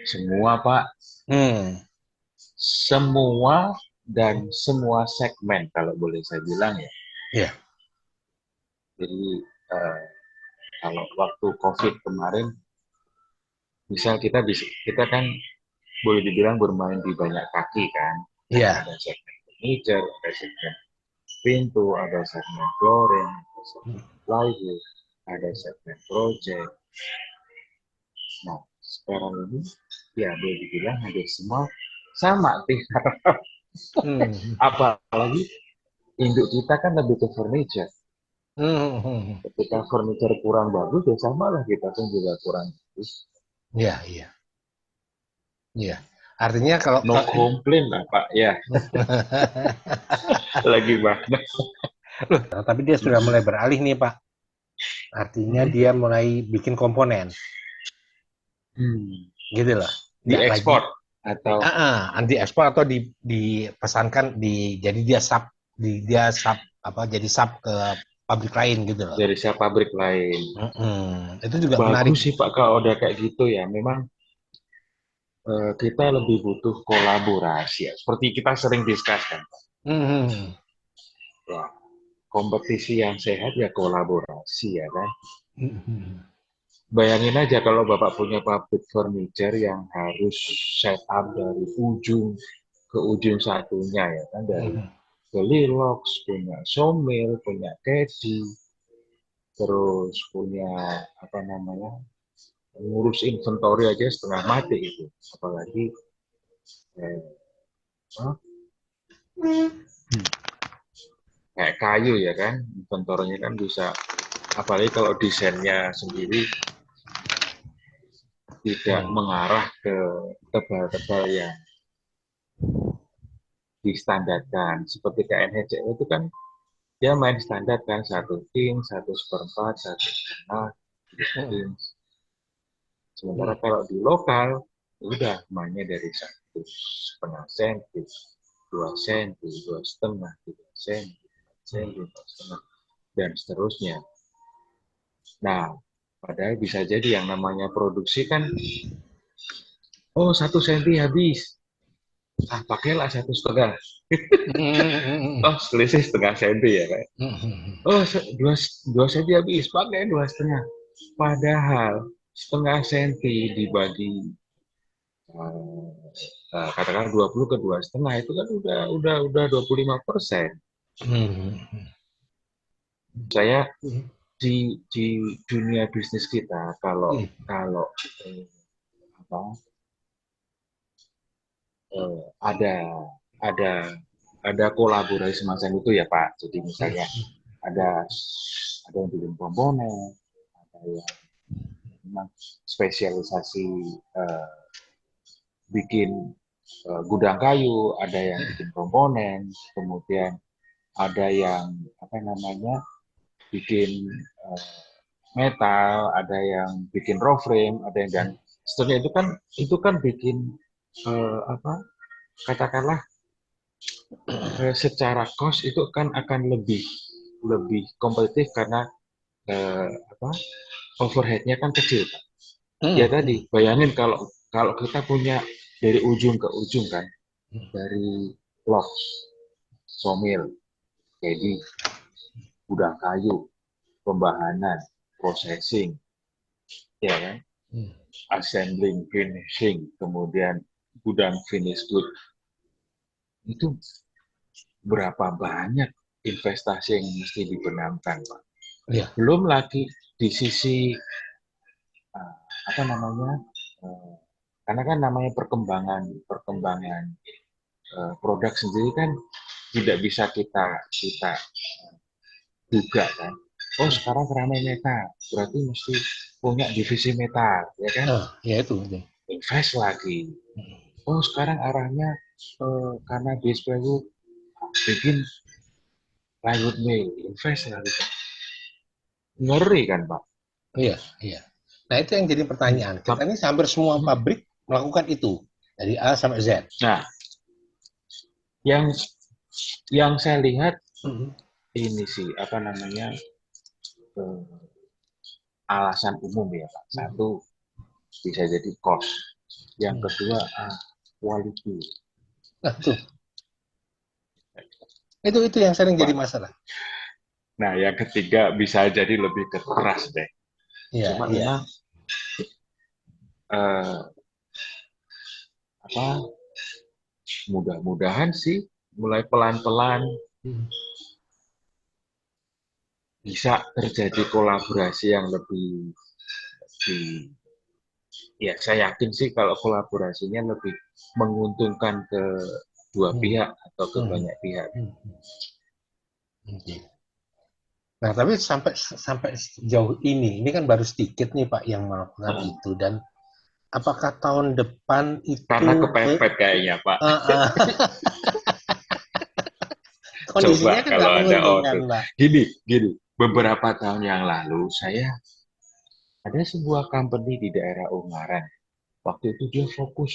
Semua, Pak. Hmm. Semua dan semua segmen, kalau boleh saya bilang ya. Iya. Jadi, eh, kalau waktu COVID kemarin, misal kita kan boleh dibilang bermain di banyak kaki kan. Iya. Ada segmen furniture, ada segmen pintu, ada segmen flooring, ada segmen plywood, ada segmen project. Nah, sekarang ini ya boleh dibilang hampir semua sama tinggal. Hmm. Apalagi induk kita kan lebih ke furniture. Hmm. Hmm. Ketika furniture kurang bagus, ya sama lah kita pun juga kurang bagus. Iya, iya, iya. Artinya kalau No complain lah Pak, ya lagi banget. Loh, tapi dia sudah mulai beralih nih, Pak. Artinya Hmm. dia mulai bikin komponen, Hmm. gitu loh. Nggak lagi Diekspor atau anti ekspor atau dipesankan jadi dia sub apa jadi sub ke pabrik lain gitu loh. dari pabrik lain. Itu juga menarik. Bagus sih Pak kalau udah kayak gitu ya. Memang kita lebih butuh kolaborasi ya. Seperti kita sering diskuskan. Hmm. Ya, kompetisi yang sehat ya kolaborasi ya kan. Hmm. Bayangin aja kalau Bapak punya pabrik furniture yang harus setup dari ujung ke ujung satunya ya kan, dari Hmm. beli logs, punya sawmill, punya caddy, terus punya apa namanya, ngurus inventory aja setengah mati itu, apalagi eh, huh? Kayak kayu ya kan, inventorynya kan bisa, apalagi kalau desainnya sendiri tidak Hmm. mengarah ke tebal-tebal yang distandarkan seperti KNHCL itu kan dia main standar kan, 1 inch, 1/4, 1,5 Hmm. inch. Sementara Hmm. kalau di lokal udah mainnya dari 1,5 senti, 2 senti, 2,5, 3 senti, 4 senti, 4,5, dan seterusnya. Nah, padahal bisa jadi yang namanya produksi kan, oh 1 senti habis, pakailah 1,5. Hmm. Oh selisih setengah senti ya kan. Hmm. Oh dua senti habis, pakai 2,5. Padahal setengah senti dibagi katakan 20 ke 2,5 itu kan udah 25%. Hmm. Saya di dunia bisnis kita kalau Hmm. kalau eh, apa ada ada ada kolaborasi semacam itu ya Pak. Jadi misalnya ada ada yang bikin komponen, ada yang memang spesialisasi eh, bikin gudang kayu, ada yang bikin komponen, kemudian ada yang apa namanya bikin uh, metal, ada yang bikin raw frame, ada yang, dan seterusnya itu kan bikin apa katakanlah secara cost itu kan akan lebih lebih kompetitif karena apa overheadnya kan kecil. Ya Hmm. tadi bayangin kalau kalau kita punya dari ujung ke ujung kan, dari logs, sawmill, jadi gudang kayu, pembahanan, processing, ya kan, Hmm. assembling, finishing, kemudian gudang finish good, itu berapa banyak investasi yang mesti dibenamkan, Pak. Iya. Belum lagi di sisi uh, apa namanya, uh, karena kan namanya perkembangan perkembangan produk sendiri kan tidak bisa kita kita duga kan. Oh sekarang ramai metal, berarti mesti punya divisi metal, ya kan? Oh, ya itu. Invest lagi. Oh sekarang arahnya karena base plywood, bikin plywood mill, invest lagi. Ngeri kan Pak? Iya, iya. Nah, itu yang jadi pertanyaan. Kita Tap- ini hampir semua pabrik melakukan itu dari A sampai Z. Nah, yang saya lihat Mhm. ini sih apa namanya, alasan umum ya Pak. Mhm. Satu bisa jadi cost. Yang kedua, quality. Nah, itu yang sering jadi Pak. masalah. Nah, yang ketiga bisa jadi lebih ke trust deh. Iya, Cuma iya. memang eh, apa mudah-mudahan sih mulai pelan-pelan bisa terjadi kolaborasi yang lebih di ya saya yakin sih kalau kolaborasinya lebih menguntungkan ke dua Hmm, pihak atau ke hmm, banyak pihak. hmm, oke. Nah, tapi sampai sampai sejauh ini kan baru sedikit nih Pak yang melakukan itu, dan apakah tahun depan Karena itu kepepet kayaknya Pak. uh, uh, kondisinya Coba kan nggak kalau ada menguntungkan order. Pak? Gini, beberapa tahun yang lalu saya ada sebuah company di daerah Ungaran. Waktu itu dia fokus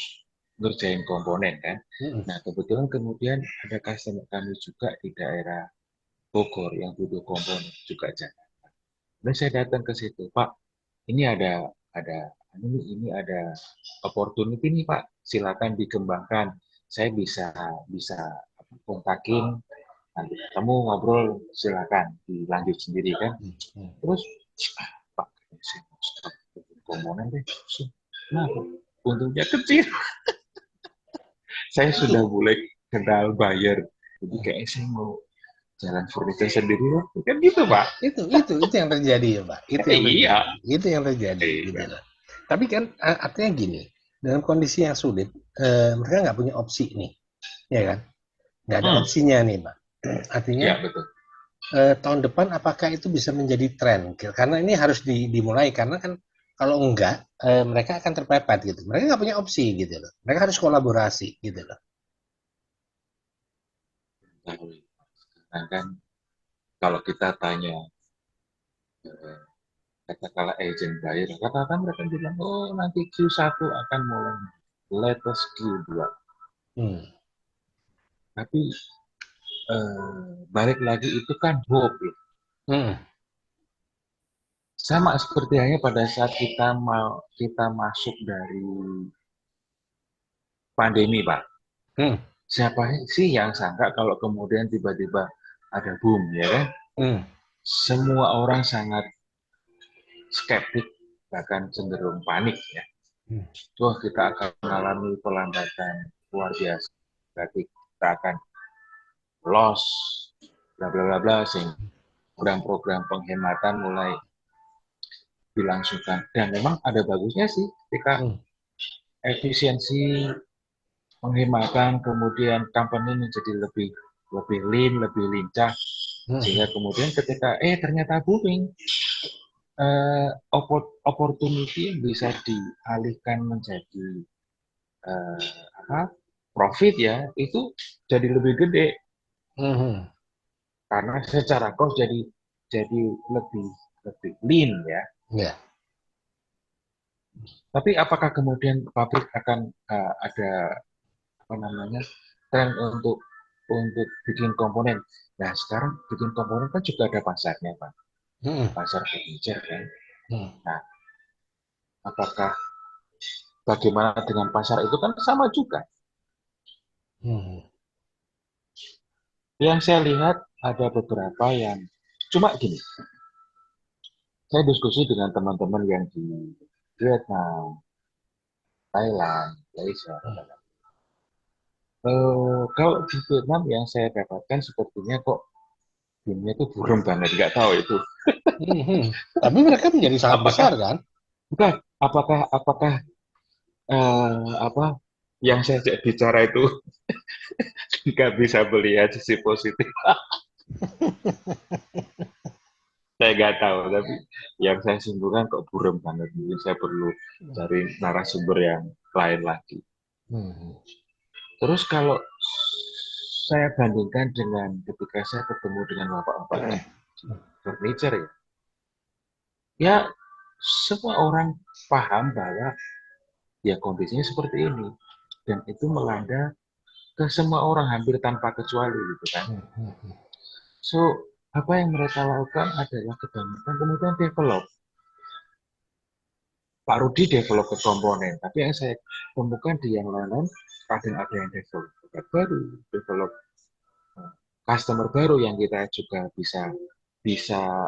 ngerjain komponen kan. Hmm, Nah, kebetulan kemudian ada customer kami juga di daerah Bogor yang butuh komponen juga Jakarta. Dan saya datang ke situ, Pak, ini ada ini ada opportunity nih Pak, silakan dikembangkan. Saya bisa bisa kontakin, nanti ketemu ngobrol, silakan dilanjut sendiri kan. hmm, hmm. Terus Pak, saya mau stop komponen deh. Kenapa? Untungnya kecil. Saya Itu, sudah mulai kenal buyer. Jadi kayaknya saya mau jalan furniture sendiri lah. Kan gitu Pak. itu yang terjadi ya Pak. Itu yang Iya. terjadi. Itu yang terjadi gitu Iya. loh. Tapi kan artinya gini, dalam kondisi yang sulit, mereka nggak punya opsi nih, ya kan? Nggak ada Hmm. opsinya nih Pak. Artinya Ya betul. tahun depan apakah itu bisa menjadi tren? Karena ini harus dimulai, karena kan kalau enggak, mereka akan terpepet gitu. Mereka nggak punya opsi gitu loh. Mereka harus kolaborasi gitu loh. Nah, kan kalau kita tanya katakanlah agent buyer, katakan mereka bilang, oh nanti Q1 akan mulai, latest Q2. Hmm. Tapi balik lagi itu kan hope ya. Hmm. Sama seperti halnya pada saat kita masuk dari pandemi Pak. Hmm. Siapa sih yang sangka kalau kemudian tiba-tiba ada boom ya kan? Hmm. Semua orang sangat skeptik bahkan cenderung panik ya. Hmm. Wah kita akan mengalami pelambatan luar biasa. Berarti kita akan loss bla bla bla bla sehingga program-program penghematan mulai dilangsungkan. Dan memang ada bagusnya sih ketika Hmm. efisiensi penghematan kemudian company menjadi lebih lebih lean, lebih lincah Hmm. sehingga kemudian ketika ternyata booming opportunity yang bisa dialihkan menjadi eh, apa profit ya itu jadi lebih gede Hmm. karena secara cost jadi lebih lebih lean ya. Ya. Tapi apakah kemudian pabrik akan ada apa namanya tren untuk bikin komponen? Nah sekarang bikin komponen kan juga ada pasarnya Pak, Hmm. pasar furniture kan. Hmm. Nah apakah bagaimana dengan pasar itu kan sama juga. Hmm. Yang saya lihat ada beberapa yang cuma gini, saya diskusi dengan teman-teman yang di Vietnam, Thailand, Malaysia. Kalau di Vietnam yang saya dapatkan sepertinya kok timnya itu burung banget, nggak tahu itu. Hmm. Tapi mereka menjadi sangat Apakah besar kan? bukan? Apakah apa yang saya bicara itu nggak bisa melihat sisi positif? Saya nggak tahu, tapi yang saya simpulkan kok burung banget. Mungkin saya perlu cari narasumber yang lain lagi. Hmm. Terus kalau saya bandingkan dengan ketika saya ketemu dengan bapak-bapak di furniture ya, ya semua orang paham bahwa ya kondisinya seperti ini dan itu melanda ke semua orang hampir tanpa kecuali gitu kan. Hmm. Hmm. So apa yang mereka lakukan adalah kebanyakan kemudian develop Pak Rudi develop ke komponen, tapi yang saya temukan di yang lain kadang ada yang develop produk baru, develop customer baru yang kita juga bisa bisa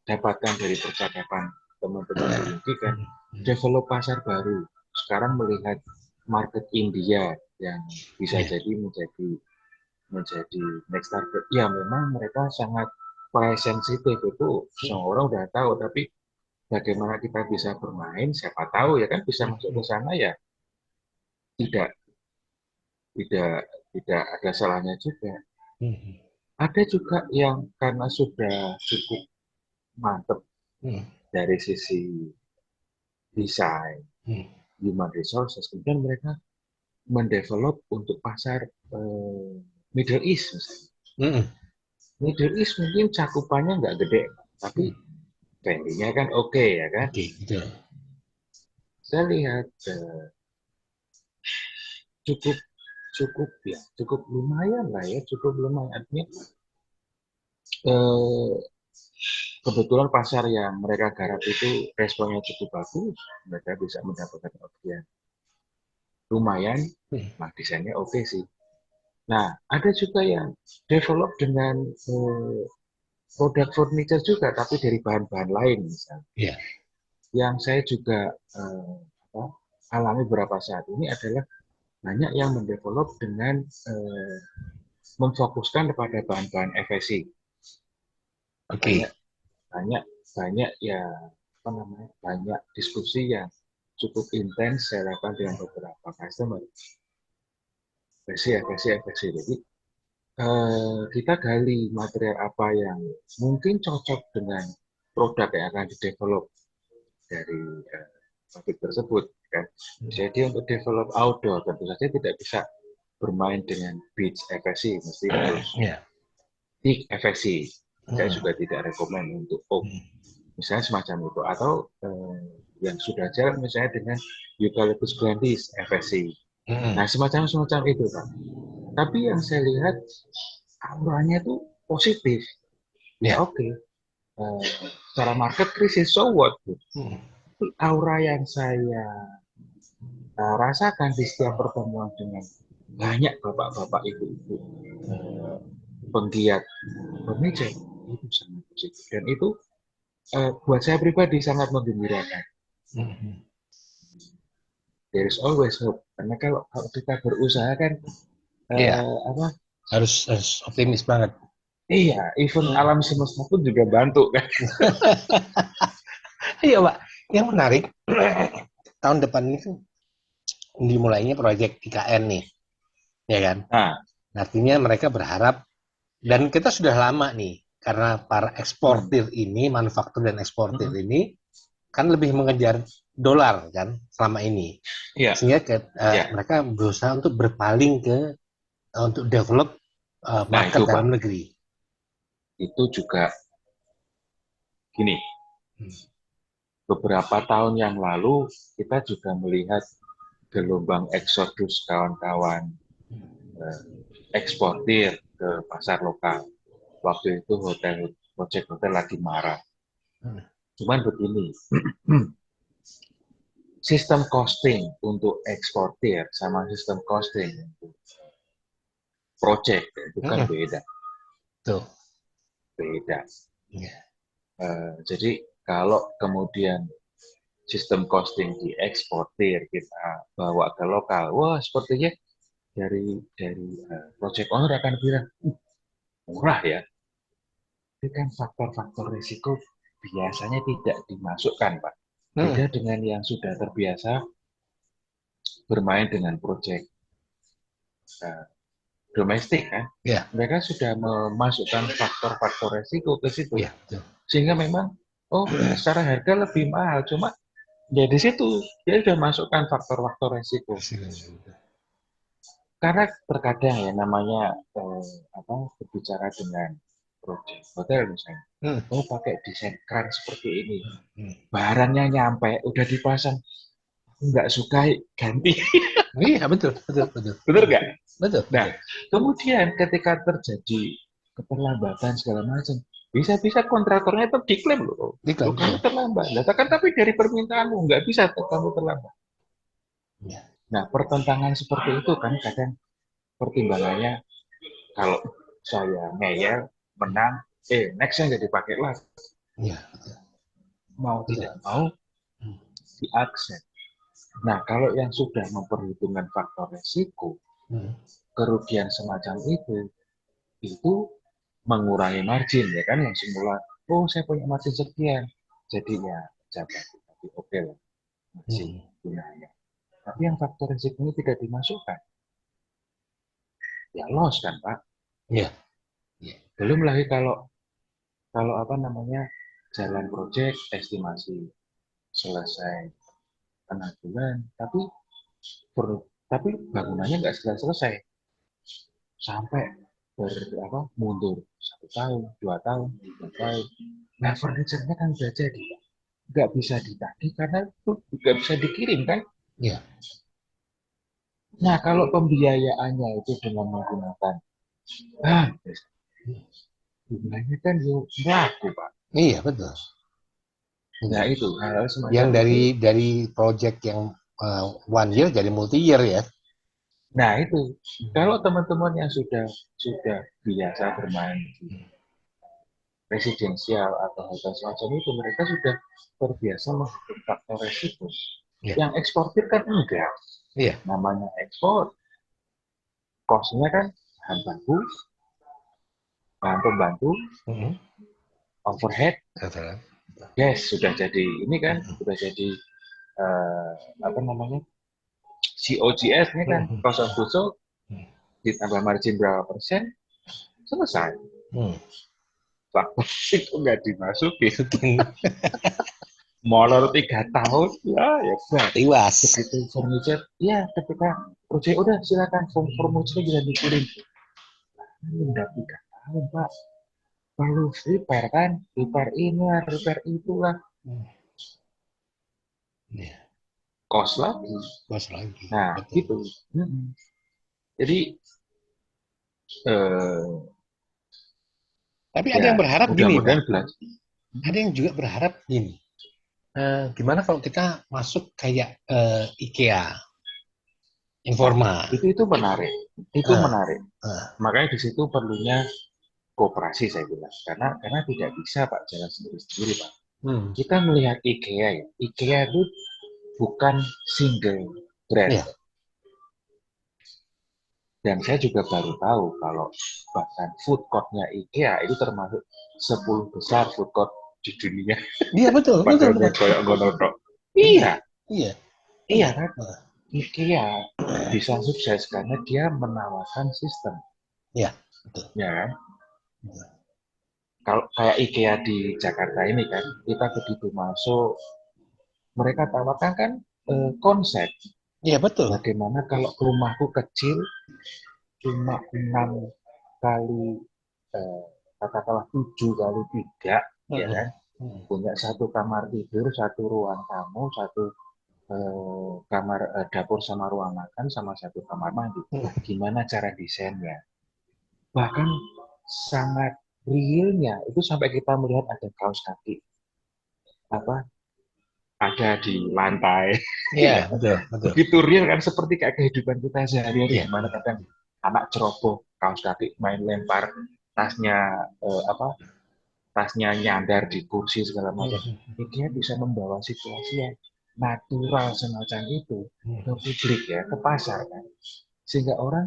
dapatkan dari percakapan teman-teman di LinkedIn kan, develop pasar baru. Sekarang melihat market India yang bisa Ya. jadi menjadi next target. Ya memang mereka sangat price sensitive itu semua orang udah tahu, tapi bagaimana kita bisa bermain, siapa tahu ya kan bisa masuk ke sana ya tidak tidak tidak ada salahnya juga. Ada juga yang karena sudah cukup mantep dari sisi desain, human resources, kemudian mereka mendevelop untuk pasar Middle East misalnya. Middle East mungkin cakupannya nggak gede, tapi value-nya kan oke ya kan. Oke, betul. Saya lihat cukup cukup ya cukup lumayan lah ya, cukup lumayan. Artinya kebetulan pasar yang mereka garap itu responnya cukup bagus, mereka bisa mendapatkan order lumayan, nah desainnya oke sih. Nah, ada juga yang develop dengan produk furniture juga, tapi dari bahan-bahan lain misalnya. Yeah. Yang saya juga alami beberapa saat ini adalah banyak yang mendevelop dengan memfokuskan kepada bahan-bahan FSC. Oke. Banyak ya apa namanya, banyak diskusi yang cukup intens saya lakukan dengan beberapa customer. FSC. Jadi kita gali material apa yang mungkin cocok dengan produk yang akan didevelop dari pabrik tersebut kan. Jadi untuk develop outdoor tentu saja tidak bisa bermain dengan beach FSC, mesti harus thick FSC. Saya juga tidak rekomend untuk oak, misalnya semacam itu, atau yang sudah jalan misalnya dengan Eucalyptus grandis FSC. Nah semacam itu Pak. Tapi yang saya lihat auranya itu positif. Ya oke. Secara market krisis, so what? Aura yang saya rasakan di setiap pertemuan dengan banyak bapak-bapak ibu-ibu penggiat furniture itu sangat positif, dan itu buat saya pribadi sangat menggembirakan. There is always hope, karena kalau kita berusaha kan harus optimis banget. Iya, even alam semesta pun juga bantu kan. Iya Pak, yang menarik tahun depan ini kan dimulainya proyek IKN nih, ya kan? Nah, artinya mereka berharap, dan kita sudah lama nih, karena para eksportir ini, manufaktur dan eksportir ini kan lebih mengejar dolar kan selama ini, sehingga mereka berusaha untuk berpaling ke untuk develop market dalam negeri. Itu juga gini, beberapa tahun yang lalu kita juga melihat gelombang eksodus kawan-kawan eksportir ke pasar lokal. Waktu itu project hotel lagi marah. Cuman begini, sistem costing untuk eksportir sama sistem costing untuk project itu kan beda. Tuh. Beda. Jadi kalau kemudian sistem costing dieksportir kita bawa ke lokal, wah sepertinya dari project owner akan bilang murah ya. Itu kan faktor-faktor risiko biasanya tidak dimasukkan, Pak. Beda dengan yang sudah terbiasa bermain dengan project domestik kan. Mereka sudah memasukkan faktor-faktor risiko ke situ. Sehingga memang secara harga lebih mahal, cuma ya di situ dia sudah masukkan faktor-faktor risiko. Karena terkadang ya namanya berbicara dengan project hotel misalnya, pakai desain keren seperti ini, barangnya nyampe udah dipasang, nggak suka ganti. Iya betul. Betul nggak? Betul. Nah kemudian ketika terjadi keterlambatan segala macam, Bisa-bisa kontraktornya tetap diklaim loh. Loh, Iklan, kamu ya. terlambat. Nah, kan tapi dari permintaanmu nggak bisa kamu terlambat. Ya. Nah, pertentangan seperti itu kan kadang pertimbangannya kalau saya ngeyel, menang, nextnya nggak dipakai lagi. Iya, betul. Mau Betul. tidak mau Hmm. diakses. Nah, kalau yang sudah memperhitungkan faktor resiko, Hmm. kerugian semacam itu mengurangi margin ya kan yang semula, oh saya punya margin sekian, jadi ya jabat, tapi oke lah masih Hmm. gunanya. Tapi yang faktor resiko ini tidak dimasukkan, ya loss kan Pak. Iya. Iya. Belum lagi kalau kalau apa namanya jalan proyek estimasi selesai 6 bulan, tapi bangunannya nggak selesai sampai mundur 1 tahun, 2 tahun, 3 tahun. Nah furniture-nya kan udah jadi, nggak bisa ditagih karena itu nggak bisa dikirim kan. Iya. Nah kalau pembiayaannya itu dengan menggunakan jumlahnya kan yuk berlaku Pak. Iya, betul. Nah Betul. itu hal semacam Yang itu. dari project yang 1 year jadi multi-year ya. Nah itu kalau teman-teman yang sudah biasa bermain di residensial atau hotel semacam itu, mereka sudah terbiasa menghitung faktor resiko. Iya. Yang eksportir kan enggak. Iya. Namanya ekspor, cost-nya kan bahan baku, bahan pembantu, Hmm. overhead, Katakan. gas sudah jadi ini kan Hmm. sudah jadi apa namanya COGS ini kan Hmm. cost of goods sold, ditambah margin berapa persen selesai. Hmm. Faktor itu nggak dimasukin. Masukin. Molor 3 tahun ya berat. Tiwas. Begitu furniture ya ketika proyek udah silakan furniture bisa dikirim. Udah 3 tahun Pak, perlu repair kan, repair ini repair itulah, Hmm. Iya. cost lagi. Bos lagi. Nah Betul. gitu. Jadi eh, Tapi ada ya yang berharap gini, Pak. mudah-mudahan belajar. Ada yang juga berharap gini. Gimana kalau kita masuk kayak IKEA, Nah, Informa. itu menarik, itu Eh, menarik. eh, Makanya di situ perlunya kooperasi saya bilang, karena tidak bisa Pak jalan sendiri-sendiri Pak. hmm. Kita melihat IKEA ya, IKEA itu bukan single brand. Iya. Dan saya juga baru tahu kalau bahkan food court-nya IKEA itu termasuk 10 besar food court di dunia. Iya, betul, betul, Padahal betul. kayak ngono. Iya, Iya, iya, iya benar. kan? IKEA bisa sukses karena dia menawarkan sistem. Iya, betul. Ya kan? Betul. Kalau kayak IKEA di Jakarta ini kan, kita begitu masuk, mereka tawarkan kan konsep. Iya, betul. Bagaimana kalau rumahku kecil, cuma 6 kali eh, katakanlah 7 kali 3 ya Hmm. kan, Hmm. punya satu kamar tidur, satu ruang tamu, satu kamar dapur sama ruang makan, sama satu kamar mandi. Hmm. Gimana cara desainnya? Bahkan sangat realnya itu sampai kita melihat ada kaos kaki apa ada di lantai. Iya, Ya, betul, betul. begitu real kan, seperti kayak kehidupan kita sehari-hari, Iya, gimana iya. kadang anak ceroboh kaos kaki main lempar tasnya, tasnya nyandar di kursi segala macam. Hmm. Dia bisa membawa situasi yang natural semacam itu ke Hmm. publik ya, ke pasar kan, sehingga orang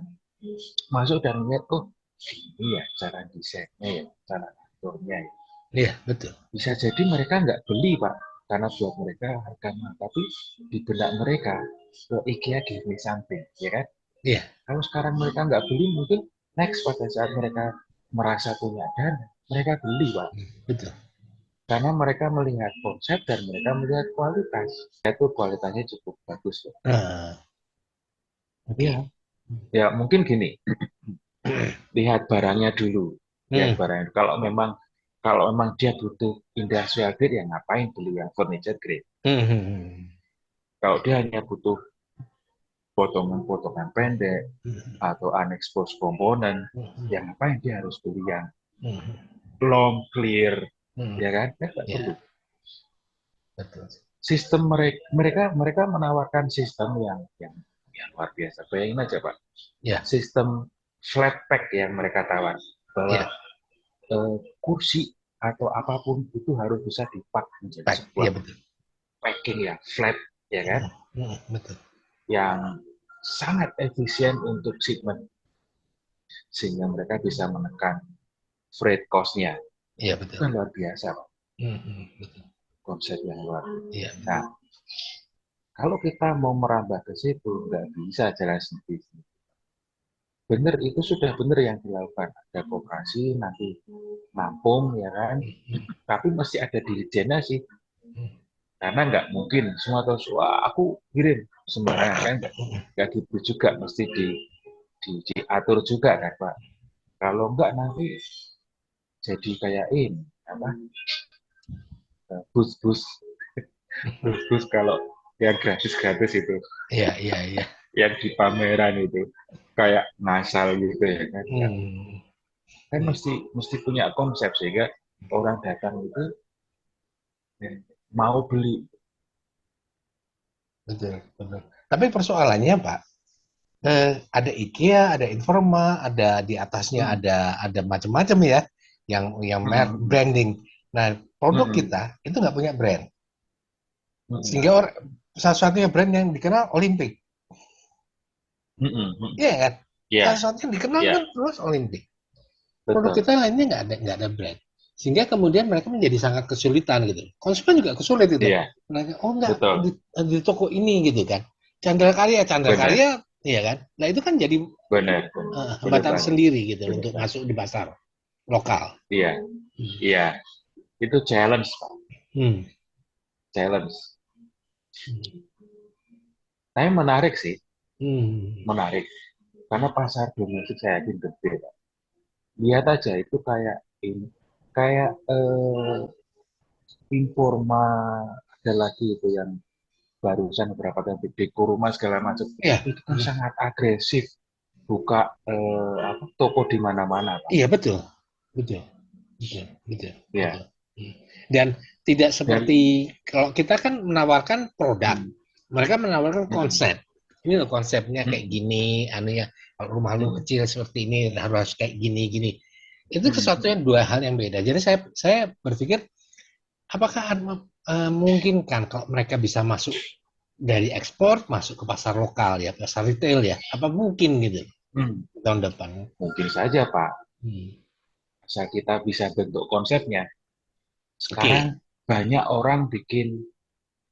masuk dan melihat, oh ini ya cara desainnya ya, cara aturnya ya. Iya, betul. Bisa jadi mereka nggak beli Pak, karena buat mereka harga mahal, tapi di benak mereka, IKEA give me something, ya kan? Iya, Kalau sekarang mereka nggak beli, mungkin next pada saat mereka merasa punya dana, mereka beli Pak. betul. Karena mereka melihat konsep dan mereka melihat kualitas. Itu kualitasnya cukup bagus. Nah, Iya, oke. ya mungkin gini, lihat barangnya dulu. Lihat Hmm. barangnya. Kalau memang dia butuh industrial grade, ya ngapain beli yang furniture grade? Hmm. Kalau dia hanya butuh potongan-potongan pendek Hmm. atau unexposed komponen, Hmm. ya ngapain dia harus beli yang Hmm. long, clear, Hmm. ya kan? Nggak perlu. Ya, betul. Sistem mereka menawarkan sistem yang luar biasa. Bayangin aja Pak, Ya, sistem flat pack yang mereka tawar bahwa ya, kursi atau apapun itu harus bisa dipak menjadi baik. sebuah Ya, betul. packing yang flat, ya kan? Betul. Yang sangat efisien untuk shipment, sehingga mereka bisa menekan freight cost-nya. Iya, Itu betul. kan luar biasa, Pak. Betul. Konsep yang luar biasa. Iya, betul. Nah, kalau kita mau merambah ke situ, nggak bisa jalan sendiri. Benar, itu sudah benar yang dilakukan. Ada koperasi, nanti nampung, ya kan? Tapi mesti ada dirijennya sih. Karena nggak mungkin semua terus, wah aku kirim sembarangan, kan nggak gitu juga, mesti diatur juga kan Pak. Kalau nggak nanti jadi kayak ini, apa, bus-bus, bus-bus kalau yang gratis-gratis itu, Iya, iya, iya. yang di pameran itu, kayak ngasal gitu ya kan. Nggak. Hmm. Kan mesti punya konsep sehingga orang datang itu mau beli. Betul, betul. Tapi persoalannya, Pak, ada IKEA, ada Informa, ada di atasnya Hmm. ada macam-macam ya, yang Hmm. branding. Nah, produk Hmm. kita itu nggak punya brand, Hmm. sehingga satu-satunya brand yang dikenal Olimpik, Hmm. Hmm. iya kan? Ya, Satu-satunya yang dikenal ya, kan terus Olimpik. Produk betul. kita lainnya nggak ada brand, sehingga kemudian mereka menjadi sangat kesulitan gitu. Konsumen juga kesulit itu. Iya, Mereka oh nggak betul. di toko ini gitu kan. Chandra Benar, Karya, iya kan? Nah itu kan jadi benar, benar. Benar hambatan banget. sendiri gitu Benar untuk banget. masuk di pasar lokal. Iya, iya. Itu challenge, Pak. Hmm. Challenge. Hmm. Tapi menarik sih, Hmm. menarik. Karena pasar domestik saya yakin gede, Pak. Lihat aja itu kayak ini, kayak Informa, ada lagi itu yang barusan beberapa kali Deko Rumah segala macam. Iya, Itu kan sangat agresif, buka apa, toko di mana-mana, Pak. iya betul, betul, betul, betul, Ya, betul. Hmm. Dan tidak dan seperti kalau kita kan menawarkan produk, hmm, mereka menawarkan hmm, konsep. Ini loh konsepnya kayak hmm, gini, anunya kalau rumah lu hmm, kecil seperti ini harus kayak gini gini. Itu hmm, sesuatu yang dua hal yang beda. Jadi saya berpikir apakah mungkin kan kalau mereka bisa masuk dari ekspor masuk ke pasar lokal ya, pasar retail ya, apa mungkin gitu hmm. tahun depan? Mungkin saja, Pak. Hmm. Asal kita bisa bentuk konsepnya. Sekarang Oke, banyak orang bikin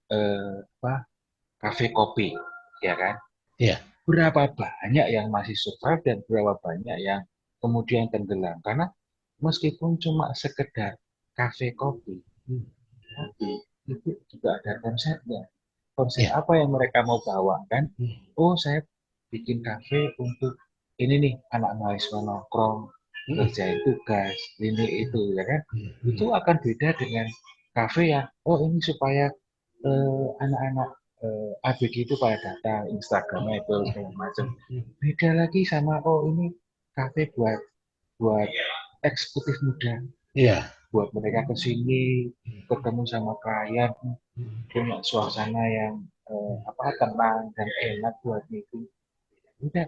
apa, kafe kopi, ya kan? ya, Berapa banyak yang masih survive dan berapa banyak yang kemudian tenggelam? Karena meskipun cuma sekedar kafe kopi, tapi itu juga ada konsepnya. Konsep ya, apa yang mereka mau bawa kan? hmm. Oh, saya bikin kafe untuk ini nih, anak mahasiswa nongkrong, Hmm. ngerjain tugas, ini itu, ya kan? Hmm. Itu Hmm. akan beda dengan kafe yang, oh ini supaya anak-anak ABG itu pada datang, Instagramnya itu segala macam. Hmm. Beda lagi sama, oh ini kafe buat buat eksekutif muda, Ya, buat mereka ke sini, ketemu sama klien, hmm. punya suasana yang apa, tenang dan enak buat meeting. Udah,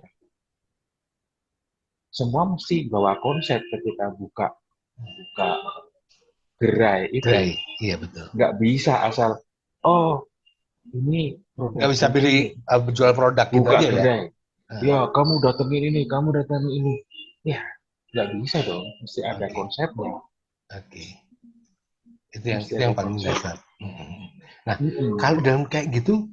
semua mesti bawa konsep ketika buka buka gerai itu. Gerai, iya betul. Nggak bisa asal, oh ini Nggak bisa produknya pilih ini, jual produk gitu buka aja ya. gerai. Ah, Ya, kamu datengin ini, kamu datengin ini. Ya, nggak bisa dong. Mesti ada oke, konsepnya. oke. Mesti Itu ada yang paling konsepnya. mendasar. Hmm. Nah, Mm-mm. kalau dalam kayak gitu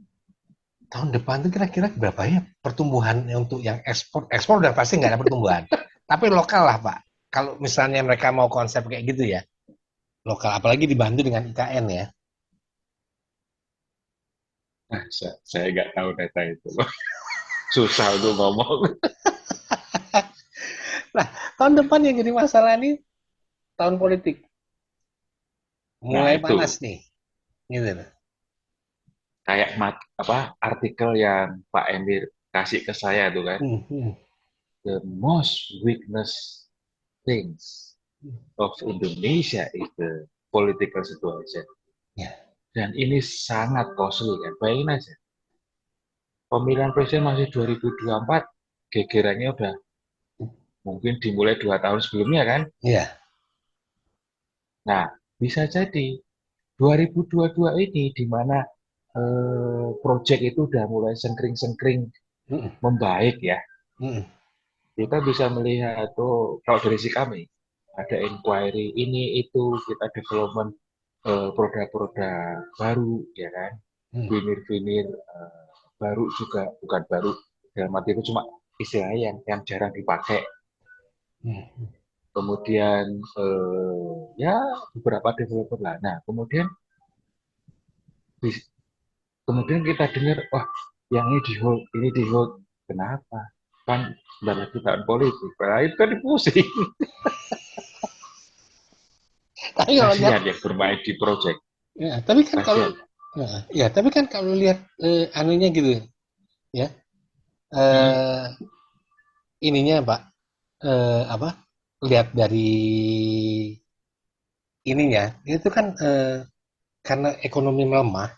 tahun depan tuh kira-kira berapa ya pertumbuhan untuk yang ekspor? Ekspor udah pasti nggak ada pertumbuhan. Tapi lokal lah, Pak. Kalau misalnya mereka mau konsep kayak gitu ya, lokal. Apalagi dibantu dengan IKN ya. Nah, saya nggak tahu data itu. Susah untuk ngomong. Nah, tahun depan yang jadi masalah ini tahun politik. Nah, Mulai itu panas nih. Gitu. kayak apa, artikel yang Pak Emir kasih ke saya tuh kan. Hmm, hmm, The most weakness things. of Indonesia is the political situation. Ya. Dan ini sangat costly kan. Bayangin aja, pemilihan presiden masih 2024, gegerannya udah mungkin dimulai 2 tahun sebelumnya kan. Iya. Nah, bisa jadi 2022 ini di mana proyek itu udah mulai sengkring-sengkring Mm-mm. membaik ya. Mm-mm. Kita bisa melihat tuh kalau dari si kami ada inquiry ini itu kita development produk-produk baru ya kan, Mm. vinir-vinir baru juga bukan baru dalam arti itu cuma istilahnya yang jarang dipakai. Mm. Kemudian ya beberapa developer lah. Nah kemudian kita dengar wah yang ini di hold kenapa kan sebentar lagi tahun politik, nah, itu kan pusing. Tapi kalau lihat, Kasihan yang bermain di project, ya, tapi kan kalau, kasihan. ya, tapi kan kalau lihat anunya gitu, ya, Hmm. eh, ininya Pak, apa? Lihat dari ininya, itu kan karena ekonomi melemah,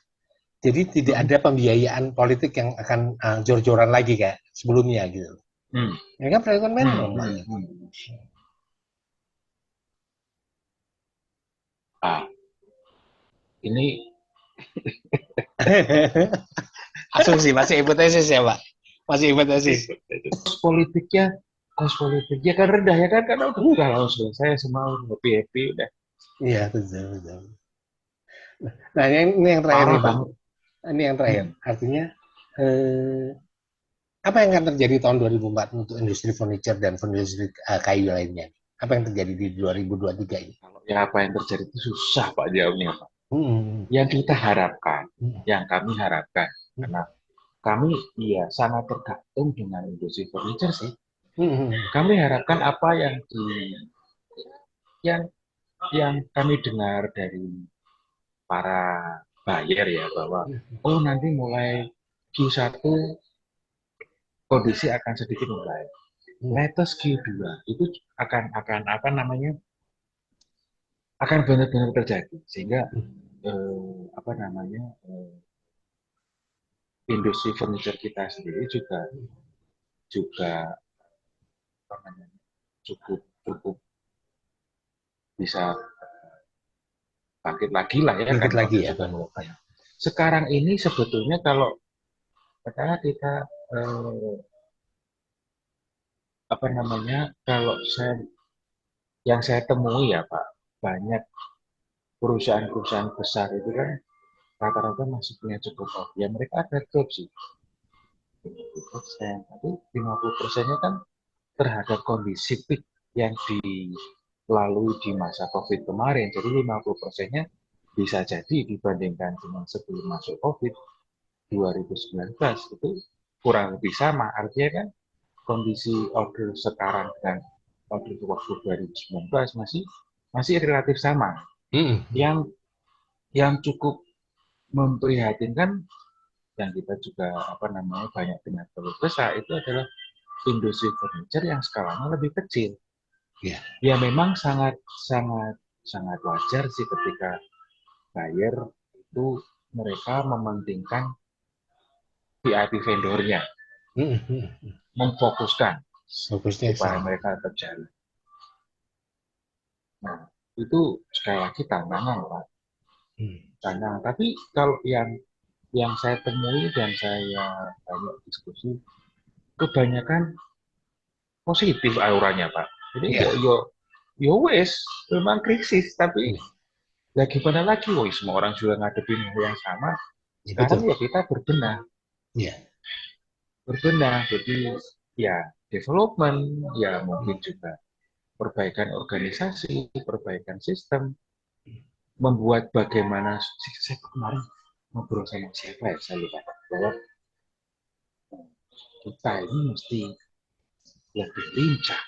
jadi tidak Hmm. ada pembiayaan politik yang akan jor-joran lagi kayak sebelumnya gitu. Hmm. Ya kan perekonomian Hmm. melemah. Hmm. Gitu. Hmm. Ah, ini Asumsi masih hipotesis ya Pak, masih hipotesis. politiknya kos politiknya kan rendah ya kan karena udah langsung selesai semua happy happy udah Iya betul betul. Nah ini yang terakhir parah nih Pak, banget. ini yang terakhir. Hmm. Artinya eh, apa yang akan terjadi tahun 2004 untuk industri furniture dan industri kayu lainnya? Apa yang terjadi di 2023 ini? Kalau ya apa yang terjadi itu susah Pak jawabnya Pak. Hmm. Yang kita harapkan, Hmm. yang kami harapkan, Hmm. karena kami iya sangat tergantung dengan industri furniture sih. Hmm. Kami harapkan apa yang yang kami dengar dari para buyer ya bahwa oh nanti mulai Q1 kondisi akan sedikit mulai. Hmm. Latest Q2 itu akan apa namanya akan benar-benar terjadi sehingga apa namanya industri furniture kita sendiri juga juga apa namanya cukup cukup bisa bangkit lagi lah ya Dikit kan lagi waktu ya juga Bang. melakukan. Sekarang ini sebetulnya kalau katakanlah kita apa namanya kalau yang saya temui ya Pak banyak perusahaan-perusahaan besar itu kan rata-rata masih punya cukup ya mereka ada job sih 50%, tapi 50%-nya kan terhadap kondisi peak yang dilalui di masa COVID kemarin. Jadi 50%-nya bisa jadi dibandingkan dengan sebelum masuk COVID 2019 itu kurang lebih sama. Artinya kan kondisi order sekarang dan order waktu 2019 masih relatif sama. Hmm. Yang yang cukup memprihatinkan yang kita juga apa namanya banyak dengan keluh kesah itu adalah industri furniture yang skalanya lebih kecil. Ya. Ya memang sangat sangat sangat wajar sih ketika buyer itu mereka mementingkan VIP vendornya, Hmm. memfokuskan Fokusnya ke supaya sana. mereka terjalan. Nah, itu sekali lagi tantangan, Pak. Hmm. Tantangan. Tapi kalau yang saya temui dan saya banyak diskusi, kebanyakan positif auranya, Pak. Jadi Ya. yo wes, memang krisis, tapi Hmm. ya gimana lagi, woi semua orang juga ngadepin hal yang sama. Ya, Sekarang betul. ya kita Ya. berbenah. Jadi ya development, ya Hmm. mungkin juga perbaikan organisasi, perbaikan sistem, membuat bagaimana saya kemarin ngobrol sama siapa ya saya lupa bahwa kita ini mesti lebih lincah.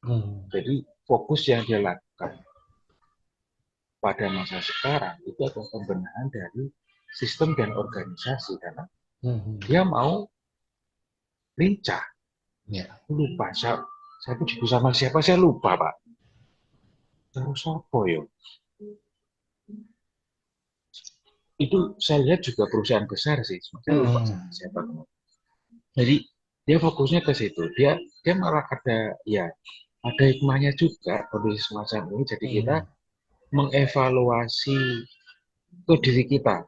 Hmm. Jadi fokus yang dia lakukan pada masa sekarang itu adalah pembenahan dari sistem dan organisasi karena Hmm. dia mau lincah. Ya. Lupa saya itu sama siapa saya lupa Pak. Terus apa ya? Itu saya lihat juga perusahaan besar sih, saya lupa Hmm. sama siapa. Jadi dia fokusnya ke situ. Dia malah ada hikmahnya juga kondisi semacam ini. Jadi kita Hmm. mengevaluasi ke diri kita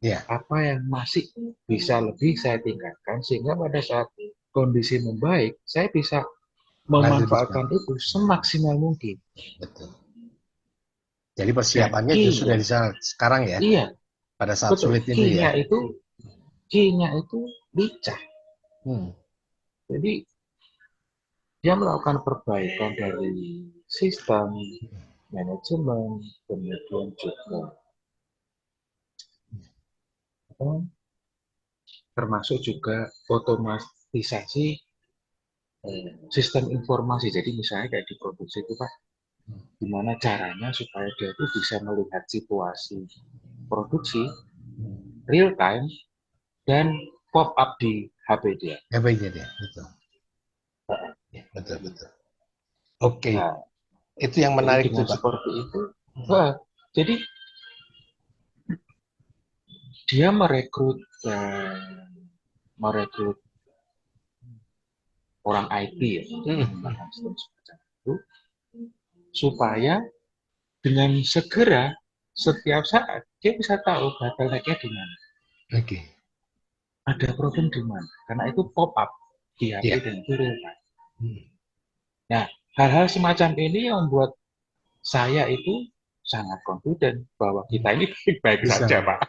Ya, apa yang masih bisa lebih saya tingkatkan sehingga pada saat kondisi membaik saya bisa lari lebih cepat. memanfaatkan itu semaksimal mungkin. Betul. Jadi Dan persiapannya justru key-nya, dari sana sekarang ya, iya pada saat betul, sulit ini ya. key-nya itu lincah. Hmm. Jadi dia melakukan perbaikan dari sistem manajemen, kemudian juga termasuk juga otomatisasi sistem informasi. Jadi misalnya kayak di produksi itu Pak, gimana caranya supaya dia itu bisa melihat situasi produksi real time dan pop up di HP dia. Ya baik ya, betul. Ya, betul betul. Oke, Nah, itu yang jadi menarik dengan tuh Pak. seperti itu, jadi dia merekrut orang IT ya, Hmm. menggunakan sistem semacam itu, supaya dengan segera setiap saat dia bisa tahu bottleneck-nya di mana, Oke, ada problem di mana, karena itu pop up di HP ya. dan itu real time. Hmm. Nah, hal-hal semacam ini yang membuat saya itu sangat confident bahwa kita ini baik-baik Bisa saja, Pak.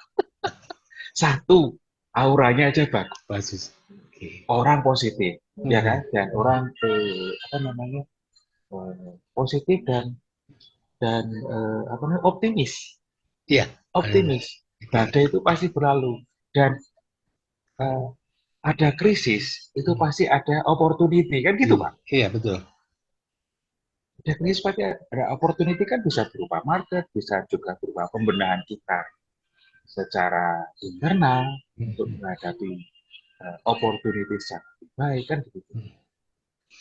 Satu, auranya aja bagus, basis. Oke. orang positif, ya kan, Hmm. dan orang positif dan optimis, Iya, optimis. oke. Badai itu pasti berlalu dan eh, ada krisis itu Hmm. pasti ada opportunity kan gitu Iya, Pak. iya, betul. Ada krisis pasti ada opportunity kan bisa berupa market, bisa juga berupa pembenahan kita secara internal untuk Hmm. menghadapi opportunity secara baik kan gitu.